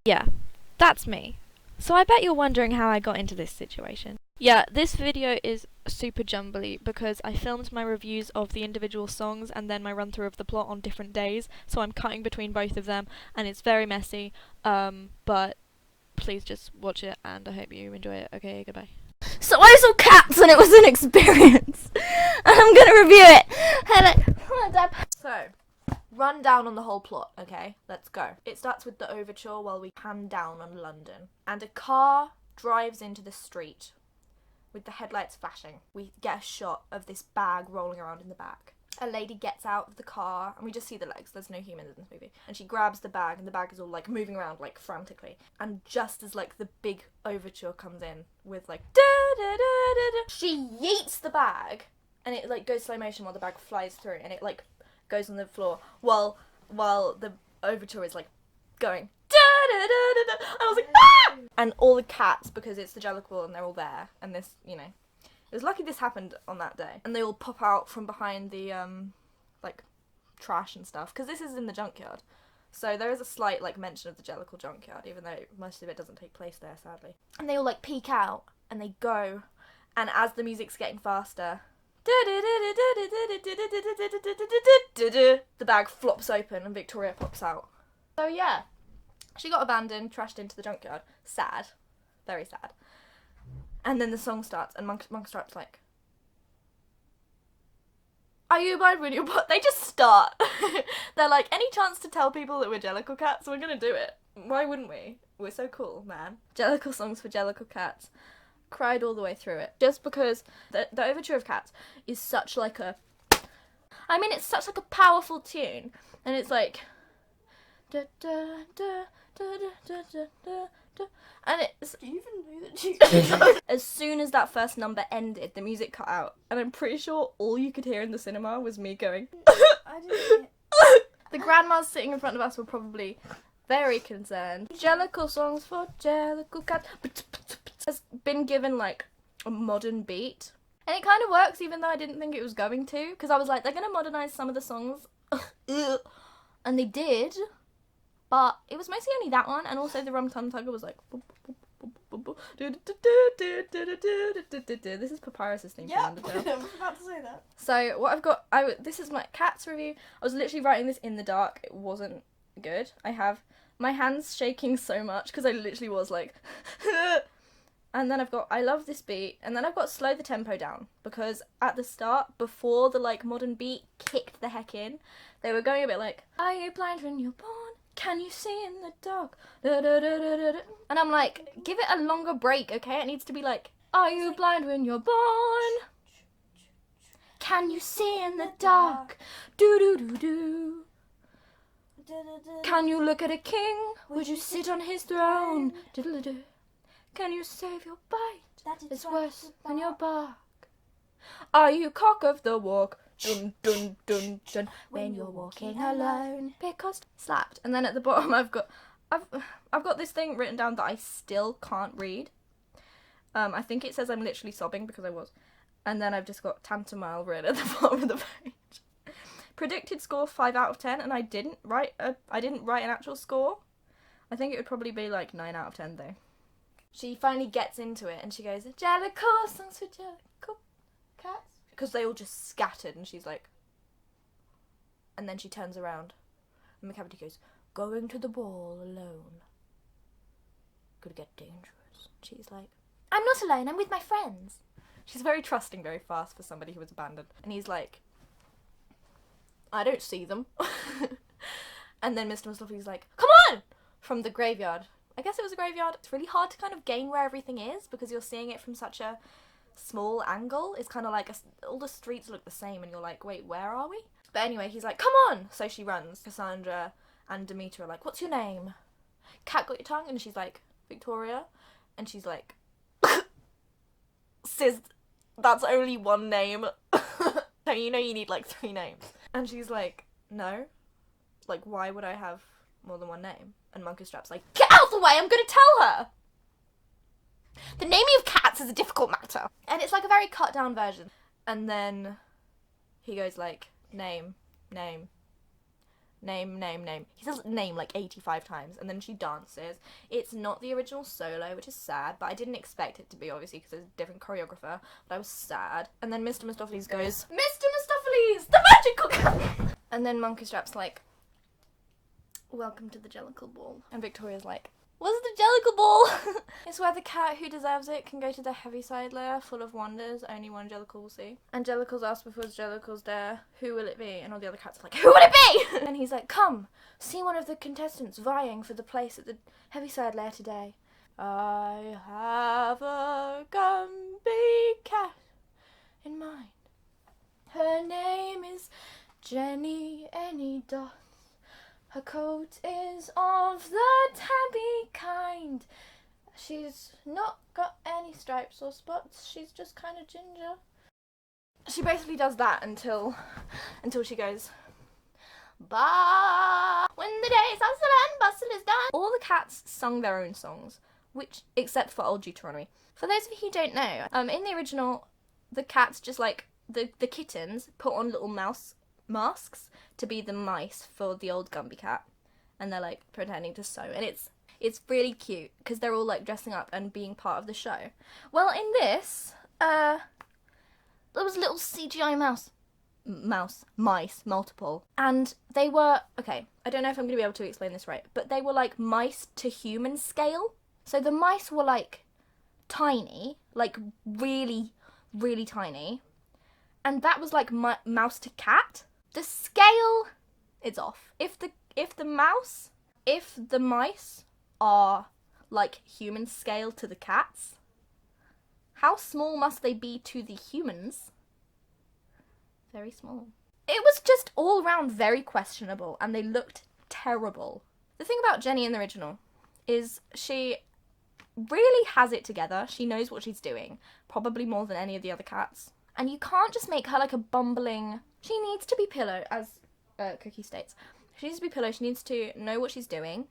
Yeah, that's me. So I bet you're wondering how I got into this situation. Yeah, this video is super jumbly because I filmed my reviews of the individual songs and then my run through of the plot on different days, so I'm cutting between both of them and it's very messy, but please just watch it and I hope you enjoy it. Okay, goodbye. So I saw Cats and it was an experience and I'm gonna review it. So, run down on the whole plot, okay? Let's go. It starts with the overture while we pan down on London and a car drives into the street with the headlights flashing. We get a shot of this bag rolling around in the back. A lady gets out of the car and we just see the legs. There's no humans in this movie. And she grabs the bag and the bag is all like moving around like frantically. And just as like the big overture comes in with like da da da da da, she yeets the bag and it like goes slow motion while the bag flies through and it like goes on the floor while the overture is like going da da da da da. I was like ah! And all the cats, because it's the Jellicle and they're all there and this, you know, it was lucky this happened on that day. And they all pop out from behind the, like, trash and stuff. Because this is in the junkyard. So there is a slight, like, mention of the Jellicle junkyard, even though most of it doesn't take place there, sadly. And they all, like, peek out, and they go. And as the music's getting faster, the bag flops open and Victoria pops out. So, yeah. She got abandoned, trashed into the junkyard. Sad. Very sad. And then the song starts, and Monk starts like, "Are you blind when you're born?" They just start. They're like, any chance to tell people that we're Jellicle cats? We're gonna do it. Why wouldn't we? We're so cool, man. Jellicle songs for Jellicle cats. Cried all the way through it. Just because the overture of Cats is such like a... I mean, it's such like a powerful tune. And it's like... Da, da, da, da, da, da, da, da. And it's... Do you even know that you... As soon as that first number ended, the music cut out. And I'm pretty sure all you could hear in the cinema was me going... I didn't... The grandmas sitting in front of us were probably very concerned. Jellicle songs for Jellicle cats has been given like a modern beat. And it kind of works even though I didn't think it was going to. Because I was like, they're going to modernise some of the songs. And they did. But it was mostly only that one. And also the Rum Tum Tugger was like... This is Papyrus's theme Yeah, from I Undertale. was about to say that. So what I've got, this is my Cats review. I was literally writing this in the dark. It wasn't good. I have my hands shaking so much because I literally was like... And then I've got, I love this beat. And then I've got slow the tempo down. Because at the start, before the like modern beat kicked the heck in, they were going a bit like, "Are you blind when you're born? Can you see in the dark?" Da, da, da, da, da, da. And I'm like, give it a longer break, okay? It needs to be like, "Are you blind when you're born? Can you see in the dark? Do do do do. Can you look at a king? Would you sit on his throne? Diddle do. Can you save your bite? It's worse than your bark. Are you cock of the walk? Dun dun dun dun. When you're walking alone, because slapped." And then at the bottom, I've got this thing written down that I still can't read. I think it says I'm literally sobbing because I was. And then I've just got Tantamile written at the bottom of the page. Predicted score 5 out of 10, and I didn't write an actual score. I think it would probably be like 9 out of 10 though. She finally gets into it and she goes, "Jellicle songs for Jellicle cats," because they all just scattered, and she's like, and then she turns around and McCavity goes, "Going to the ball alone. Could get dangerous." She's like, "I'm not alone, I'm with my friends." She's very trusting very fast for somebody who was abandoned. And he's like, "I don't see them." And then Mr. Mustafi's like, "Come on!" From the graveyard. I guess it was a graveyard. It's really hard to kind of gain where everything is because you're seeing it from such a small angle. It's kind of like all the streets look the same and you're like, wait, where are we? But anyway, he's like, "Come on!" So she runs. Cassandra and Demeter are like, "What's your name?" "Cat got your tongue?" And she's like, "Victoria." And she's like, "Sis, that's only one name." So you know you need like 3 names. And she's like, "No. Like, why would I have more than one name?" And Monkey Strap's like, "Get out of the way, I'm gonna tell her! The naming of cats is a difficult matter." And it's like a very cut down version. And then he goes like, "Name, name." name. He says name like 85 times, and then she dances. It's not the original solo, which is sad, but I didn't expect it to be, obviously, because there's a different choreographer, but I was sad. And then Mr. Mistopheles goes, Mr. Mistopheles, the magical cat! And then Monkey Strap's like, welcome to the Jellicle Ball. And Victoria's like, what's the Jellicle Ball? It's where the cat who deserves it can go to the Heaviside lair full of wonders only one Jellicle will see. And Jellicle's asked before Jellicle's there, who will it be? And all the other cats are like, who will it be? And he's like, come, see one of the contestants vying for the place at the Heaviside lair today. I have a Gumby cat in mind. Her name is Jenny Anydots. Her coat is of the tabby kind. She's not got any stripes or spots. She's just kind of ginger. She basically does that until she goes, bye. When the day's hustle and bustle is done. All the cats sung their own songs, which except for Old Deuteronomy. For those of you who don't know, in the original, the cats just like the kittens put on little mouse masks to be the mice for the old Gumby cat, and they're like pretending to sew, and it's really cute because they're all like dressing up and being part of the show. Well, in this, there was little CGI mice, multiple, and they were, okay, I don't know if I'm gonna be able to explain this right, but they were like mice to human scale. So the mice were like tiny, like really, really tiny, and that was like mouse to cat. The scale is off. If the mice are like human scale to the cats, how small must they be to the humans? Very small. It was just all around very questionable, and they looked terrible. The thing about Jenny in the original is she really has it together. She knows what she's doing, probably more than any of the other cats. And you can't just make her like a bumbling... She needs to be Pillow, as Cookie states. She needs to be Pillow, she needs to know what she's doing.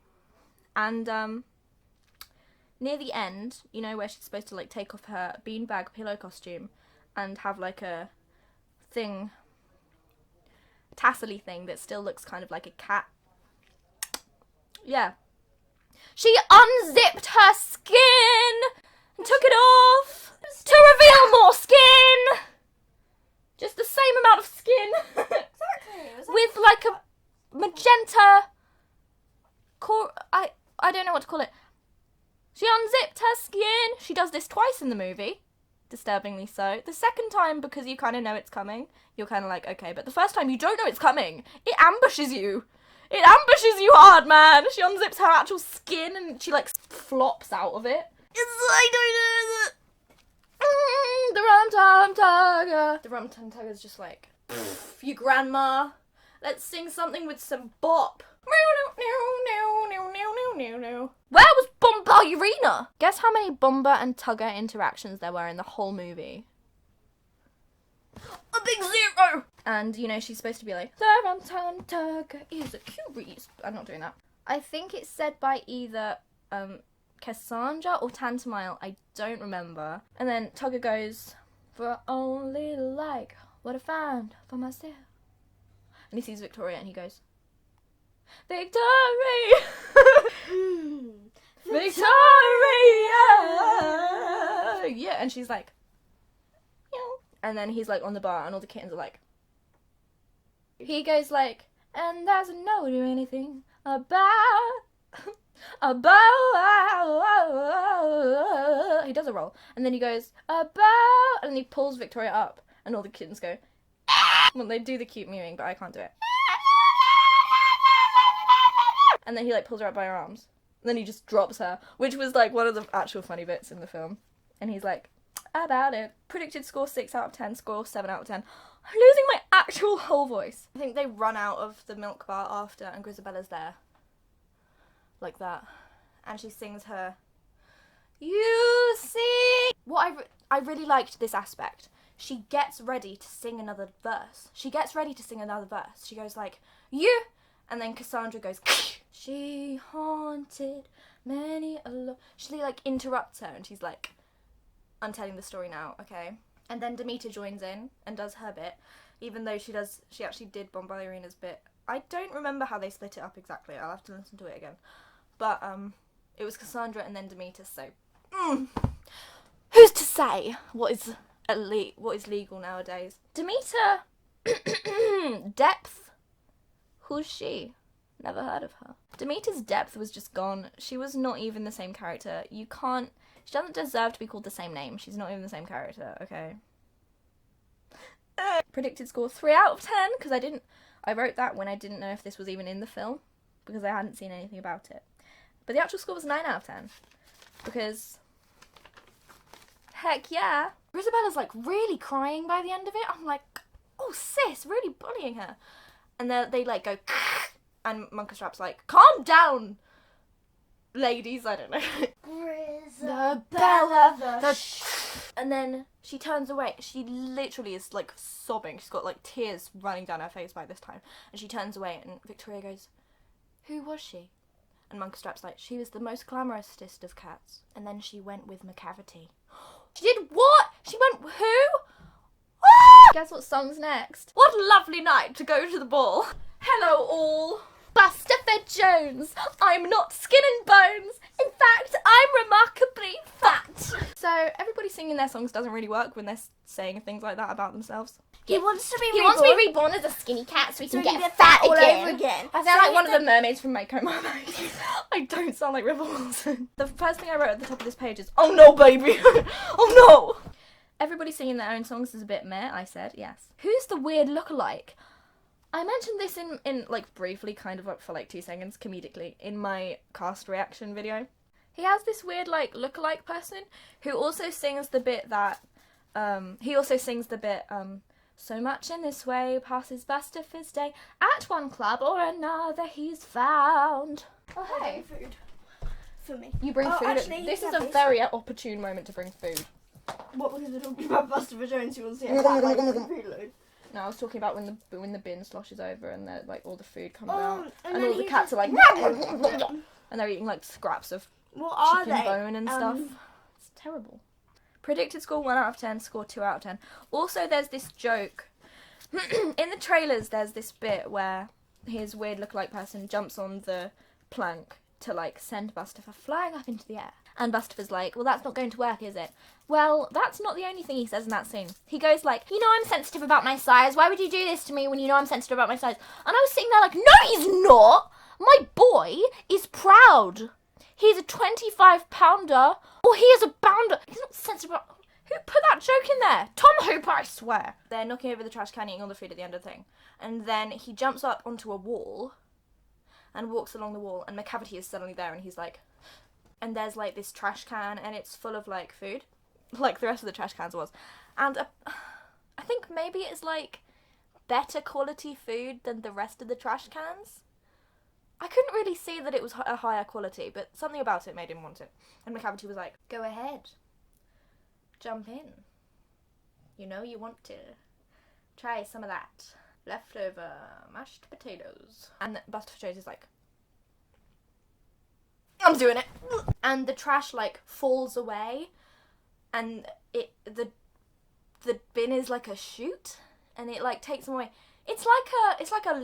And near the end, you know, where she's supposed to like take off her beanbag pillow costume and have like a thing, tassely thing that still looks kind of like a cat. Yeah. She unzipped her skin and took it off to reveal more skin! Just the same amount of skin. Exactly. With like a magenta I don't know what to call it. She unzipped her skin. She does this twice in the movie. Disturbingly so. The second time, because you kind of know it's coming, you're kind of like, okay. But the first time, you don't know it's coming. It ambushes you. It ambushes you hard, man. She unzips her actual skin and she like flops out of it. I don't know. The Rum-Tum Tugger. The Rum-Tum Tugger's just like, you grandma, let's sing something with some bop. Where was Bombarurina? Guess how many Bomber and Tugger interactions there were in the whole movie? A big zero! And, you know, she's supposed to be like, the Rum-Tum Tugger is a curious... I'm not doing that. I think it's said by either, Cassandra or Tantamile, I don't remember. And then Tugger goes, for only like what I found for myself. And he sees Victoria and he goes, Victoria! Victoria! Yeah, and she's like, meow. And then he's like on the bar and all the kittens are like, he goes like, and there's no do anything about he does a roll, and then he goes about, and he pulls Victoria up, and all the kittens go when they do the cute mewing, but I can't do it. And then he like pulls her up by her arms, and then he just drops her, which was like one of the actual funny bits in the film. And he's like, about it. Predicted score 6 out of 10, score 7 out of 10. I'm losing my actual whole voice. I think they run out of the milk bar after, and Grisabella's there. Like that. And she sings her, you see. What I really liked this aspect. She gets ready to sing another verse. She goes like, you. And then Cassandra goes, she haunted many a she like interrupts her and she's like, I'm telling the story now, okay? And then Demeter joins in and does her bit, even though she actually did Bombalurina's bit I don't remember how they split it up exactly. I'll have to listen to it again. But it was Cassandra and then Demeter. So who's to say what is legal nowadays? Demeter, Depth. Who's she? Never heard of her. Demeter's depth was just gone. She was not even the same character. She doesn't deserve to be called the same name. She's not even the same character, okay? Predicted score 3 out of 10, because I wrote that when I didn't know if this was even in the film, because I hadn't seen anything about it. But the actual score was 9 out of 10, because, heck yeah. Isabella's like really crying by the end of it. I'm like, oh sis, really bullying her. And they like go, and Monkastrap's like, calm down, ladies, I don't know. Isabella, and then she turns away. She literally is like sobbing. She's got like tears running down her face by this time. And she turns away and Victoria goes, who was she? And Monkastrap's like, she was the most glamorousest of cats. And then she went with McCavity. She did what? She went who? Ah! Guess what song's next? What a lovely night to go to the ball. Hello all. Bustopher Jones. I'm not skin and bones. In fact, I'm remarkably fat. So everybody singing their songs doesn't really work when they're saying things like that about themselves. He wants to be He reborn. wants to be reborn as a skinny cat so he So can he get can fat all again. over again. I sound like one of the mermaids from Mako Mermaid. I don't sound like River Wilson. The first thing I wrote at the top of this page is, oh no, baby. Oh no. Everybody singing their own songs is a bit meh, I said, yes. Who's the weird lookalike? I mentioned this in like briefly, kind of like for like 2 seconds, comedically, in my cast reaction video. He has this weird like lookalike person who also sings the bit that, so much in this way passes best of his day. At one club or another he's found. Oh hey. Food. For me. You bring food. Actually, This is yeah, a this- very opportune moment to bring food. What, because we're talking about Bustopher Jones, you want to see a cat like a food load? No, I was talking about when the bin sloshes over and like all the food comes Oh, out and and then all the he cats just- are like and they're eating like scraps of What are chicken they? bone and stuff. It's terrible. Predicted score 1 out of 10, score 2 out of 10. Also, there's this joke. In the trailers, there's this bit where his weird lookalike person jumps on the plank to like send Bustopher flying up into the air. And Bustopher's like, well, that's not going to work, is it? Well, that's not the only thing he says in that scene. He goes like, you know I'm sensitive about my size. Why would you do this to me when you know I'm sensitive about my size? And I was sitting there like, no, he's not. My boy is proud. He's a 25-pounder, or he is a bounder. He's not sensitive about... Who put that joke in there? Tom Hooper, I swear. They're knocking over the trash can, eating all the food at the end of the thing. And then he jumps up onto a wall and walks along the wall, and McCavity is suddenly there, and he's like... And there's, like, this trash can, and it's full of, like, food. Like the rest of the trash cans was. And I think maybe it's, like, better quality food than the rest of the trash cans. I couldn't really see that it was a higher quality, but something about it made him want it. And McCavity was like, go ahead. Jump in. You know you want to. Try some of that leftover mashed potatoes. And Bustopher Jones is like, I'm doing it. And the trash like falls away, and the bin is like a chute, and it like takes them away. It's like a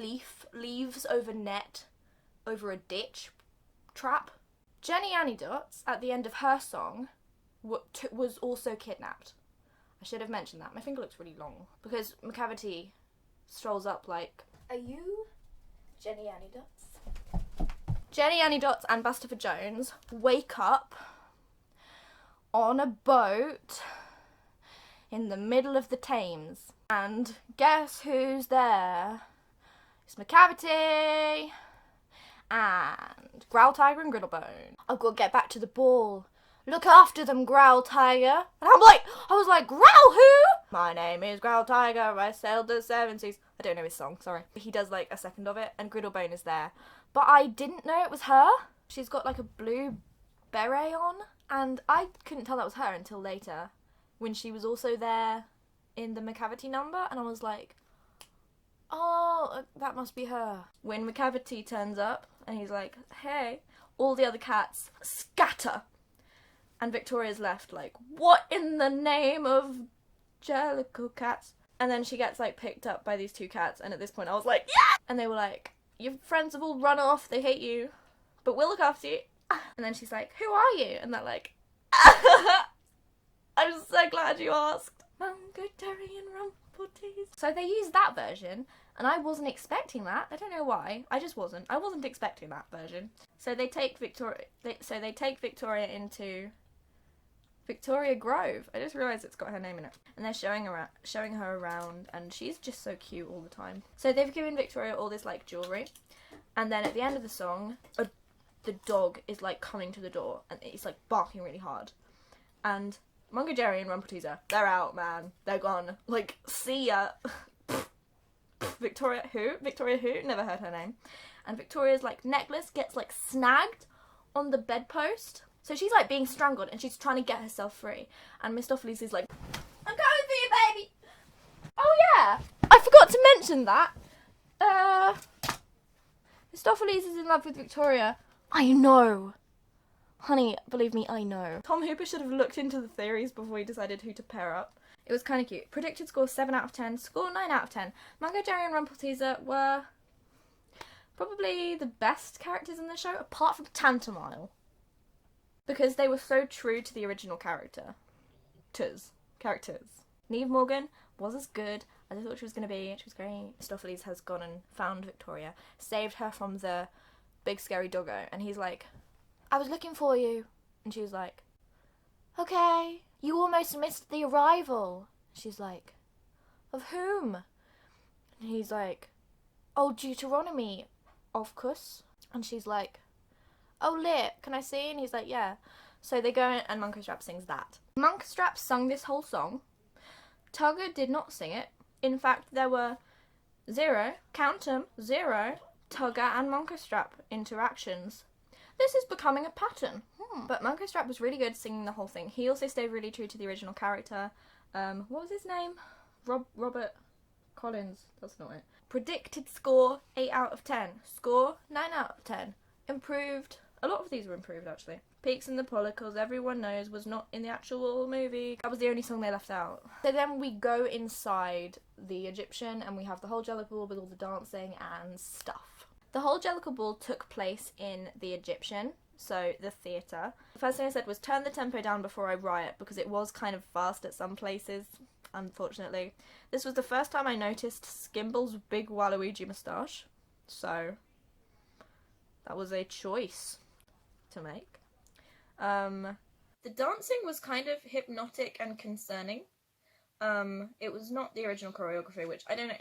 leaves over net over a ditch trap. Jenny Anydots at the end of her song was also kidnapped. I should have mentioned that. My finger looks really long because McCavity strolls up like, are you Jenny Anydots? Jenny Anydots and Bustopher Jones wake up on a boat in the middle of the Thames. And guess who's there? It's McCavity and Growl Tiger and Griddlebone. I've got to get back to the ball. Look after them, Growl Tiger. And I was like, Growl who? My name is Growl Tiger, I sailed the 7 seas. I don't know his song, sorry. He does like a second of it, and Griddlebone is there. But I didn't know it was her. She's got like a blue beret on, and I couldn't tell that was her until later, when she was also there in the McCavity number, and I was like, oh, that must be her. When McCavity turns up, and he's like, hey, all the other cats scatter. And Victoria's left like, what in the name of Jellicle cats? And then she gets like picked up by these 2 cats, and at this point I was like, yeah! And they were like, your friends have all run off, they hate you, but we'll look after you. And then she's like, who are you? And they're like, I'm so glad you asked. Mango, Terry and Rumpeltease. So they used that version, and I wasn't expecting that. I don't know why. I just wasn't. I wasn't expecting that version. So they take Victoria. They take Victoria into Victoria Grove. I just realised it's got her name in it. And they're showing her around, and she's just so cute all the time. So they've given Victoria all this like jewellery, and then at the end of the song, the dog is like coming to the door, and it's like barking really hard. And Mungo Jerry and Rumpelteazer, they're out, man. They're gone. Like, see ya. Victoria who? Never heard her name. And Victoria's like necklace gets like snagged on the bedpost. So she's like being strangled and she's trying to get herself free. And Mistopheles is like, I'm coming for you, baby. Oh yeah, I forgot to mention that. Mistopheles is in love with Victoria. I know. Honey, believe me, I know. Tom Hooper should have looked into the theories before he decided who to pair up. It was kind of cute. Predicted score 7 out of 10. Score 9 out of 10. Mungo Jerry and Rumpelteazer were probably the best characters in the show, apart from Tantamile. Because they were so true to the original characters. Neve Morgan was as good as I thought she was going to be. She was great. Mistopheles has gone and found Victoria, saved her from the big scary doggo, and he's like, I was looking for you. And she was like, okay, you almost missed the arrival. She's like, of whom? And he's like, old Deuteronomy, of course. And she's like, oh, lit, can I sing? And he's like, yeah. So they go and Munkustrap sings that. Munkustrap sung this whole song. Tugger did not sing it. In fact, there were 0, count 'em, 0, Tugger and Munkustrap interactions. This is becoming a pattern. But Munkustrap was really good singing the whole thing. He also stayed really true to the original character. What was his name? Robert Collins. That's not it. Predicted score 8 out of 10. Score 9 out of 10. Improved. A lot of these were improved actually. Peaks and the Pollicles, everyone knows, was not in the actual movie. That was the only song they left out. So then we go inside the Egyptian and we have the whole Jellicle Ball with all the dancing and stuff. The whole Jellicle Ball took place in the Egyptian, so the theatre. The first thing I said was turn the tempo down before I riot, because it was kind of fast at some places, unfortunately. This was the first time I noticed Skimble's big Waluigi moustache, so that was a choice to make. The dancing was kind of hypnotic and concerning. It was not the original choreography, which I don't know,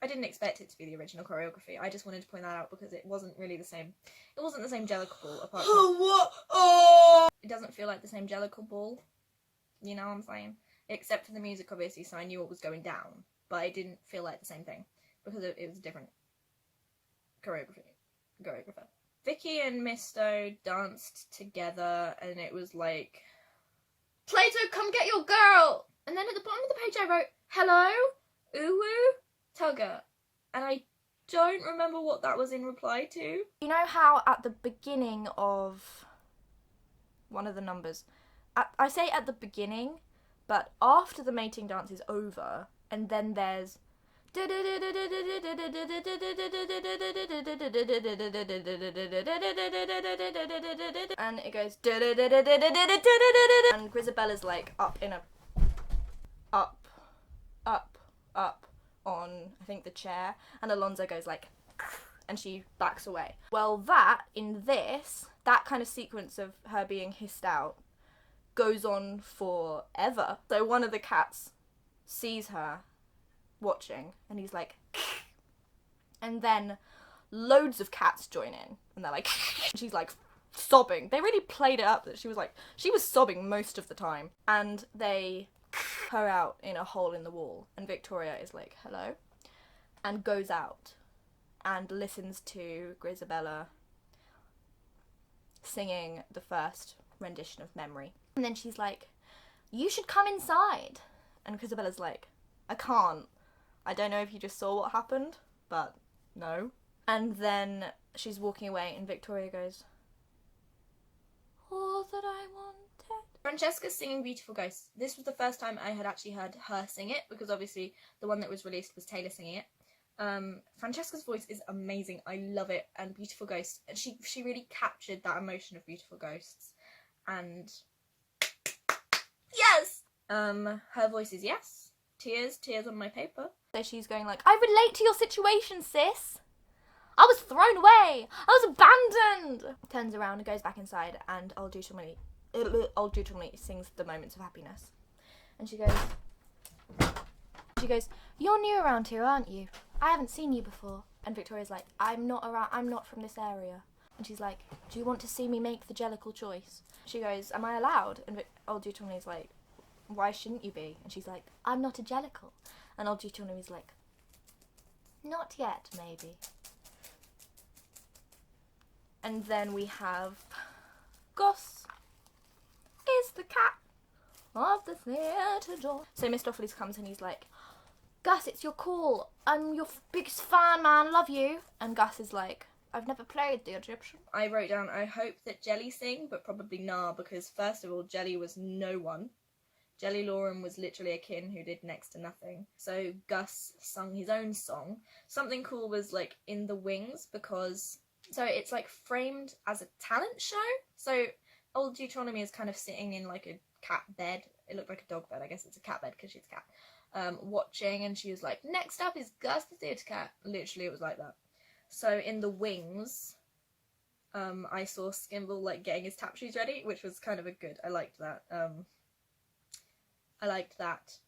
I didn't expect it to be the original choreography. I just wanted to point that out because it wasn't really the same. It wasn't the same Jellicle Ball, apart from... It doesn't feel like the same Jellicle Ball, you know what I'm saying? Except for the music, obviously, so I knew what was going down, but it didn't feel like the same thing, because it was a different choreographer. Vicky and Misto danced together, and it was like, Plato, come get your girl! And then at the bottom of the page I wrote, hello, Uwu, Tugger. And I don't remember what that was in reply to. You know how at the beginning of one of the numbers, I say at the beginning, but after the mating dance is over, and then there's and it goes and Grisabella's like up on, I think, the chair, and Alonso goes like, and she backs away. Well, that kind of sequence of her being hissed out goes on forever. So one of the cats sees her watching, and he's like, and then loads of cats join in, and they're like, she's like sobbing. They really played it up that she was sobbing most of the time, and they her out in a hole in the wall, and Victoria is like, hello, and goes out and listens to Grisabella singing the first rendition of Memory. And then she's like, you should come inside. And Grisabella's like, I can't. I don't know if you just saw what happened, but no. And then she's walking away, and Victoria goes, all that I wanted. Francesca's singing Beautiful Ghosts. This was the first time I had actually heard her sing it, because obviously the one that was released was Taylor singing it. Francesca's voice is amazing. I love it. And Beautiful Ghost. And she really captured that emotion of Beautiful Ghosts. And yes! Her voice is yes. Tears on my paper. So she's going like, I relate to your situation, sis. I was thrown away. I was abandoned. Turns around and goes back inside, and old Deuteronomy sings the moments of happiness. And she goes, you're new around here, aren't you? I haven't seen you before. And Victoria's like, I'm not from this area. And she's like, do you want to see me make the jellical choice? She goes, am I allowed? And old Deuteronomy's like, why shouldn't you be? And she's like, I'm not a jellical. And old Deuteronomy's like, not yet, maybe. And then we have Goss is the cat of the theatre door. So Mistopheles comes and he's like, Gus, it's your call. I'm your biggest fan, man. Love you. And Gus is like, I've never played the Egyptian. I wrote down, I hope that Jelly sing, but probably nah, because first of all, Jelly was no one. Jelly Lauren was literally a kin who did next to nothing. So Gus sung his own song. Something cool was like in the wings, because so it's like framed as a talent show. So old Deuteronomy is kind of sitting in like a cat bed. It looked like a dog bed. I guess it's a cat bed because she's a cat. Watching, and she was like, next up is Gus the theatre cat. Literally it was like that. So in the wings, I saw Skimble like getting his tap shoes ready, which was kind of a good. I liked that. I liked that.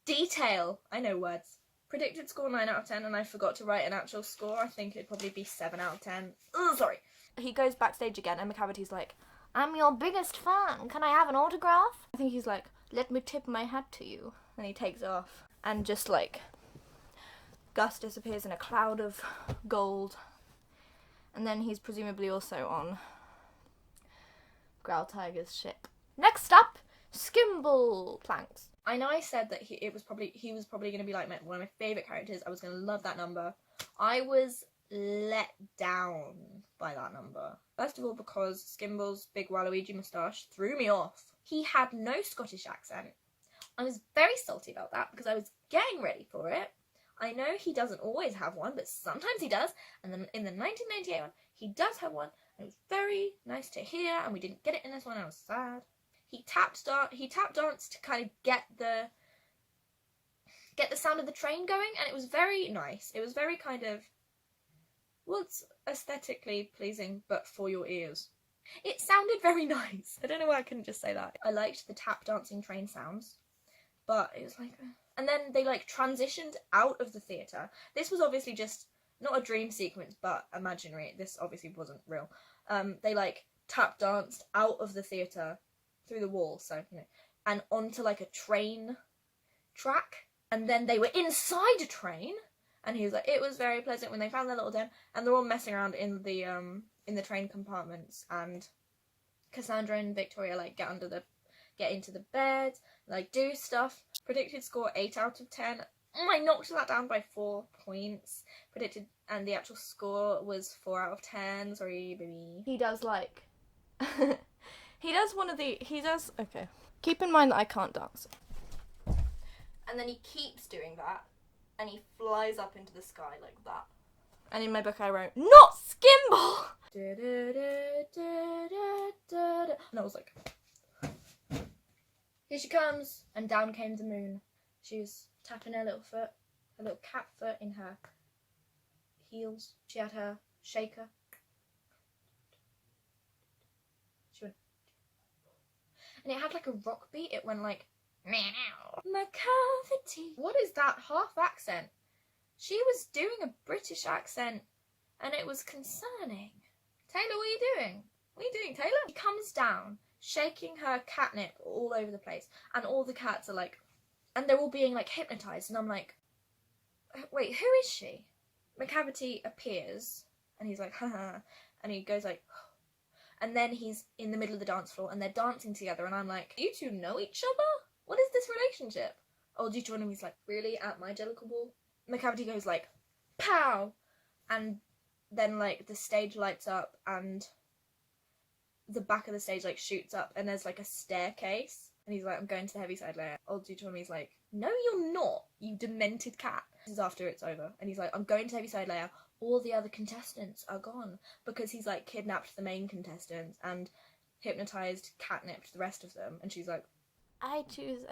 Detail. I know words. Predicted score 9 out of 10, and I forgot to write an actual score. I think it'd probably be 7 out of 10. Oh, sorry. He goes backstage again, and McCavity's like, I'm your biggest fan. Can I have an autograph? I think he's like, let me tip my hat to you. And he takes off. And just like, Gus disappears in a cloud of gold. And then he's presumably also on Growl Tiger's ship. Next up, Skimble Planks. I know I said that he was probably going to be like one of my favourite characters. I was going to love that number. I was let down by that number. First of all, because Skimble's big Waluigi moustache threw me off. He had no Scottish accent. I was very salty about that because I was getting ready for it. I know he doesn't always have one, but sometimes he does. And then in the 1998 one, he does have one. And it was very nice to hear, and we didn't get it in this one. I was sad. He tap danced to kind of get the sound of the train going, and it was very nice. It was very kind of, well, it's aesthetically pleasing, but for your ears. It sounded very nice. I don't know why I couldn't just say that. I liked the tap dancing train sounds, but it was like, and then they like transitioned out of the theatre. This was obviously just not a dream sequence, but imaginary. This obviously wasn't real. They like tap danced out of the theatre through the wall, so you know, and onto like a train track, and then they were inside a train, and he was like, it was very pleasant when they found their little den, and they're all messing around in the train compartments, and Cassandra and Victoria like get into the bed, like do stuff. Predicted score 8 out of 10. I knocked that down by 4 points. Predicted, and the actual score was 4 out of 10. Sorry, baby. He does like okay. Keep in mind that I can't dance. And then he keeps doing that, and he flies up into the sky like that. And in my book I wrote, not Skimble! And I was like, here she comes, and down came the moon. She was tapping her little foot, her little cat foot in her heels. She had her shaker. She went, and it had like a rock beat. It went like, meow. McCavity. What is that half accent? She was doing a British accent, and it was concerning. Taylor, what are you doing? What are you doing, Taylor? She comes down, shaking her catnip all over the place, and all the cats are like, and they're all being like hypnotised, and I'm like, wait, who is she? McCavity appears, and he's like, haha, and he goes like, and then he's in the middle of the dance floor, and they're dancing together, and I'm like, you two know each other? What is this relationship? Old Deuteronomy's like, really, at my jellicle ball? McCavity goes like, pow, and then like the stage lights up, and the back of the stage like shoots up, and there's like a staircase, And he's like, I'm going to the heaviside layer. Old Deuteronomy's like, no you're not, you demented cat. This is after it's over. And he's like, I'm going to heaviside layer. All the other contestants are gone. Because he's like kidnapped the main contestants and hypnotised, catnipped the rest of them. And she's like, I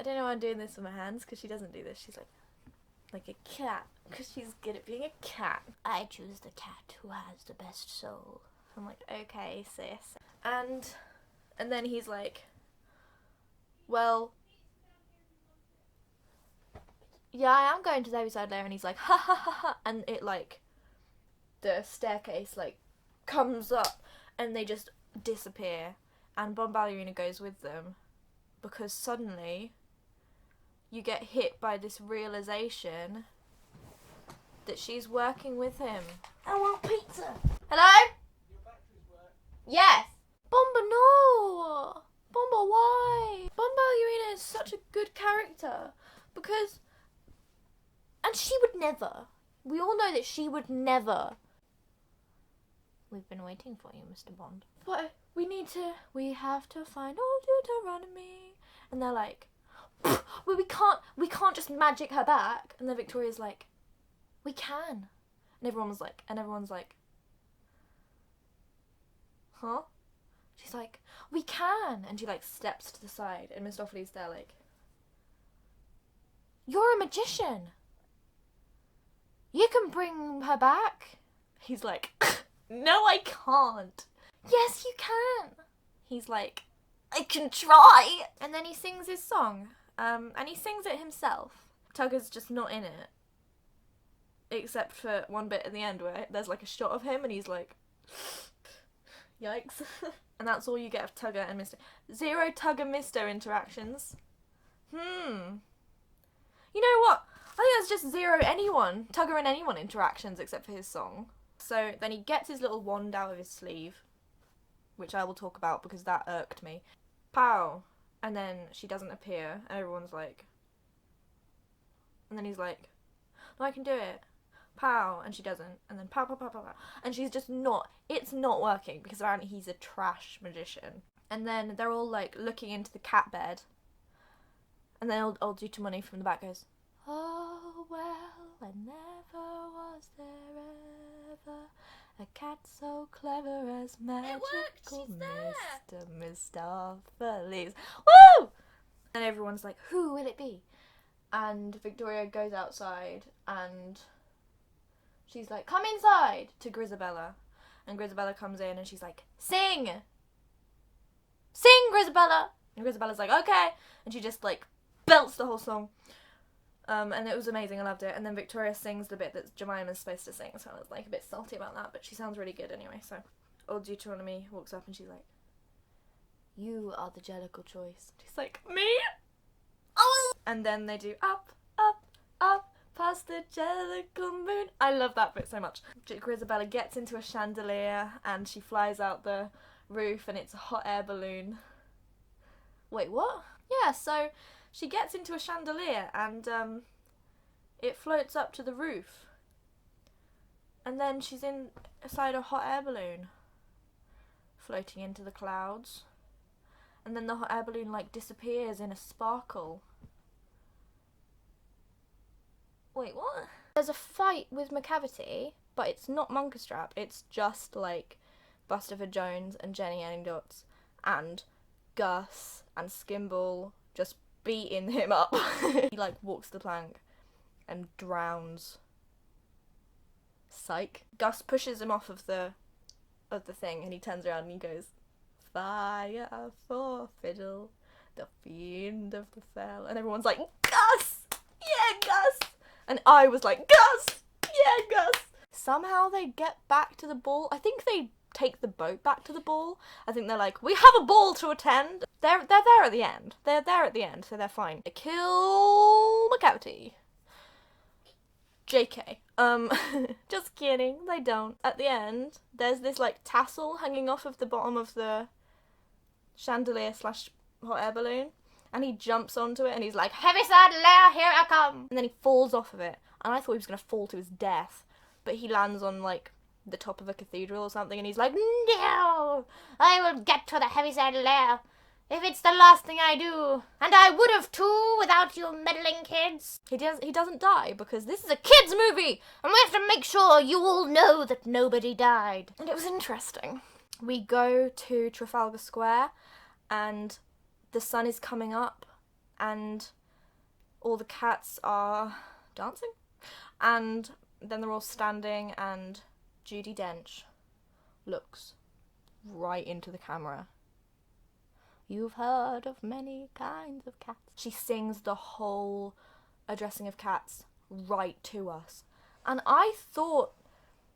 don't know why I'm doing this with my hands, because she doesn't do this. She's like a cat, because she's good at being a cat. I choose the cat who has the best soul. I'm like, okay, sis. And then he's like, well, yeah, I am going to the heaviside layer. And he's like, ha ha ha ha. And it like, the staircase like comes up and they just disappear. And Bon Ballerina goes with them. Because suddenly you get hit by this realization that she's working with him. I want pizza. Hello? Your batteries work. Yes. Bomba, no. Bomba, why? Bon Ballerina is such a good character because, and she would never. We all know that she would never. We've been waiting for you, Mr. Bond. But we have to find old Deuteronomy. And they're like, well, we can't just magic her back. And then Victoria's like, we can. And everyone's like, huh? She's like, we can. And she like steps to the side and Mistopheles there like, you're a magician. You can bring her back. He's like, no, I can't. Yes, you can. He's like, I can try. And then he sings his song. And he sings it himself. Tugger's just not in it. Except for one bit at the end where there's like a shot of him and he's like, yikes. And that's all you get of Tugger and Mr. Zero Tugger Mr. interactions. You know what? I think that's just zero anyone. Tugger and anyone interactions except for his song. So then he gets his little wand out of his sleeve, which I will talk about because that irked me. Pow! And then she doesn't appear, and everyone's like... And then he's like, no, I can do it. Pow! And she doesn't. And then pow, pow, pow, pow, pow. And she's just not... It's not working, because apparently he's a trash magician. And then they're all, like, looking into the cat bed. And then old Deuteronomy from the back goes, oh, well, I never was there ever a cat so clever as magical Mr. Mistopheles. Woo! And everyone's like, who will it be? And Victoria goes outside and she's like, come inside to Grisabella. And Grisabella comes in and she's like, sing! Sing, Grisabella! And Grisabella's like, okay. And she just like belts the whole song. And it was amazing, I loved it. And then Victoria sings the bit that Jemima's supposed to sing, so I was like a bit salty about that, but she sounds really good anyway. So old Deuteronomy walks up and she's like, you are the jellicle choice. She's like, me? Oh! And then they do up, up, up, past the jellicle moon. I love that bit so much. Grisabella gets into a chandelier and she flies out the roof and it's a hot air balloon. Wait, what? Yeah, so she gets into a chandelier and it floats up to the roof. And then she's inside a hot air balloon floating into the clouds. And then the hot air balloon like disappears in a sparkle. Wait, what? There's a fight with McCavity, but it's not Monkerstrap. It's just like Busterford Jones and Jenny Anecdotes and Gus and Skimble just beating him up. He like walks the plank and drowns. Psych. Gus pushes him off of the thing and he turns around and he goes, fire for fiddle, the fiend of the fell. And everyone's like, Gus! Yeah, Gus! And I was like, Gus! Yeah, Gus! Somehow they get back to the ball. I think they take the boat back to the ball. I think they're like, we have a ball to attend. They're there at the end. They're there at the end, so they're fine. They kill McCavity. JK. Just kidding, they don't. At the end, there's this like tassel hanging off of the bottom of the chandelier / hot air balloon. And he jumps onto it and he's like, heaviside layer, here I come! And then he falls off of it. And I thought he was going to fall to his death. But he lands on like the top of a cathedral or something and he's like, no! I will get to the heaviside layer. if it's the last thing I do. And I would have too without you meddling kids. He doesn't die because this is a kids movie and we have to make sure you all know that nobody died. And it was interesting. We go to Trafalgar Square and the sun is coming up and all the cats are dancing. And then they're all standing and Judi Dench looks right into the camera. You've heard of many kinds of cats. She sings the whole addressing of cats right to us. And I thought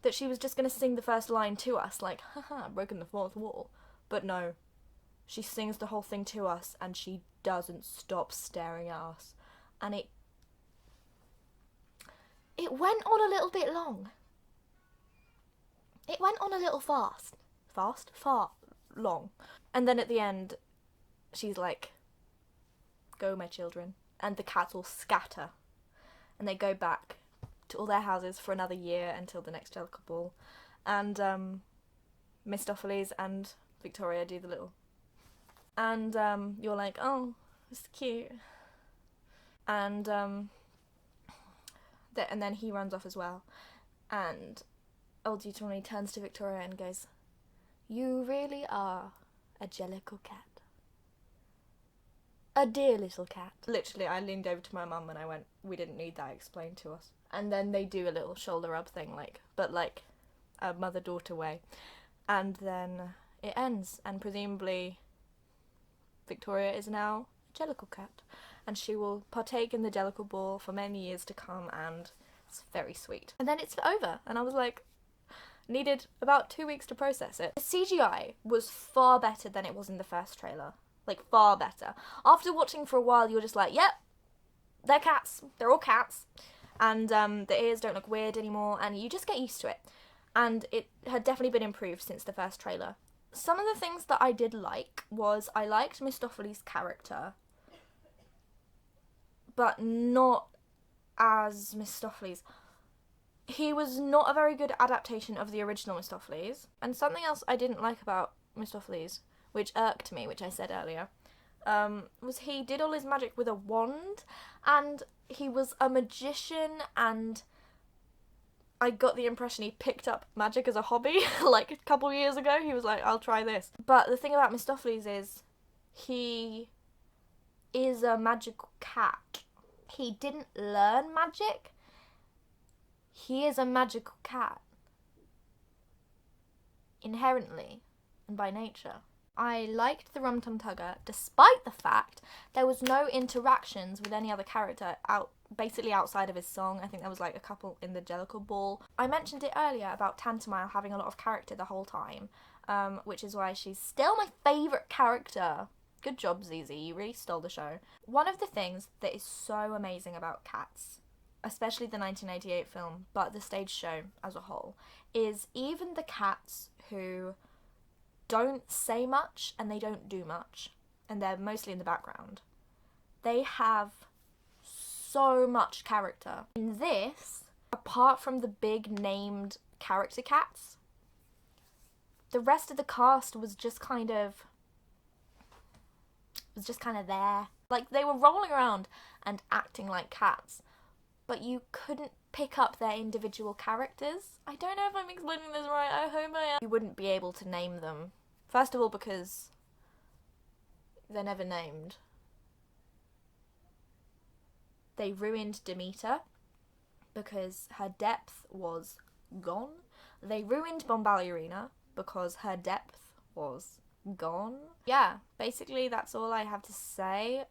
that she was just going to sing the first line to us, like, haha, broken the fourth wall. But no, she sings the whole thing to us and she doesn't stop staring at us. And it went on a little bit long. It went on a little far long. And then at the end, she's like, go my children. And the cats all scatter. And they go back to all their houses for another year until the next Jellicle Ball. And Mistopheles and Victoria do the little. And you're like, oh, it's cute. And then he runs off as well. And old Deuteronomy turns to Victoria and goes, you really are a Jellicle cat. A dear little cat. Literally, I leaned over to my mum and I went, we didn't need that explained to us. And then they do a little shoulder rub thing, but a mother-daughter way. And then it ends, and presumably Victoria is now a Jellicle cat. And she will partake in the Jellicle Ball for many years to come, and it's very sweet. And then it's over, and I was like, needed about 2 weeks to process it. The CGI was far better than it was in the first trailer. Like, far better. After watching for a while, you're just like, yep, they're cats. They're all cats. And the ears don't look weird anymore, and you just get used to it. And it had definitely been improved since the first trailer. Some of the things that I did like was I liked Mistopheles' character, but not as Mistopheles. He was not a very good adaptation of the original Mistopheles. And something else I didn't like about Mistopheles, which irked me, which I said earlier, was he did all his magic with a wand, and he was a magician, and I got the impression he picked up magic as a hobby, like a couple years ago. He was like, I'll try this. But the thing about Mistopheles is, he is a magical cat. He didn't learn magic. He is a magical cat. Inherently, and by nature. I liked the Rum Tum Tugger, despite the fact there was no interactions with any other character basically outside of his song. I think there was like a couple in the Jellicle Ball. I mentioned it earlier about Tantamile having a lot of character the whole time, which is why she's still my favourite character. Good job, Zizi, you really stole the show. One of the things that is so amazing about Cats, especially the 1988 film, but the stage show as a whole, is even the cats who don't say much and they don't do much, and they're mostly in the background, they have so much character. In this, apart from the big named character cats, the rest of the cast was just kind of there. Like, they were rolling around and acting like cats, but you couldn't pick up their individual characters. I don't know if I'm explaining this right, I hope I am. You wouldn't be able to name them. First of all, because they're never named. They ruined Demeter because her depth was gone. They ruined Bombalurina because her depth was gone. Yeah, basically that's all I have to say.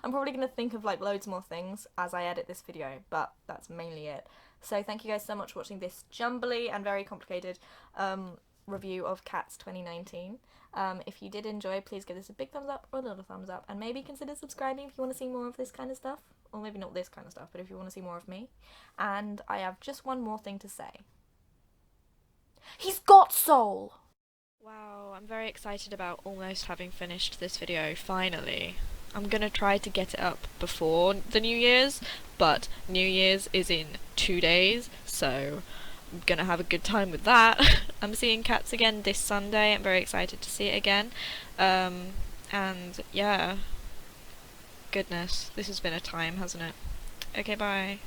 I'm probably going to think of like loads more things as I edit this video, but that's mainly it. So thank you guys so much for watching this jumbly and very complicated review of Cats 2019. If you did enjoy, please give this a big thumbs up or a little thumbs up, and maybe consider subscribing if you want to see more of this kind of stuff. Or maybe not this kind of stuff, but if you want to see more of me. And I have just one more thing to say. He's got soul! Wow, I'm very excited about almost having finished this video, finally. I'm gonna try to get it up before the New Year's, but New Year's is in 2 days, so I'm gonna have a good time with that. I'm seeing Cats again this Sunday. I'm very excited to see it again. And yeah, goodness, this has been a time, hasn't it? Okay, bye.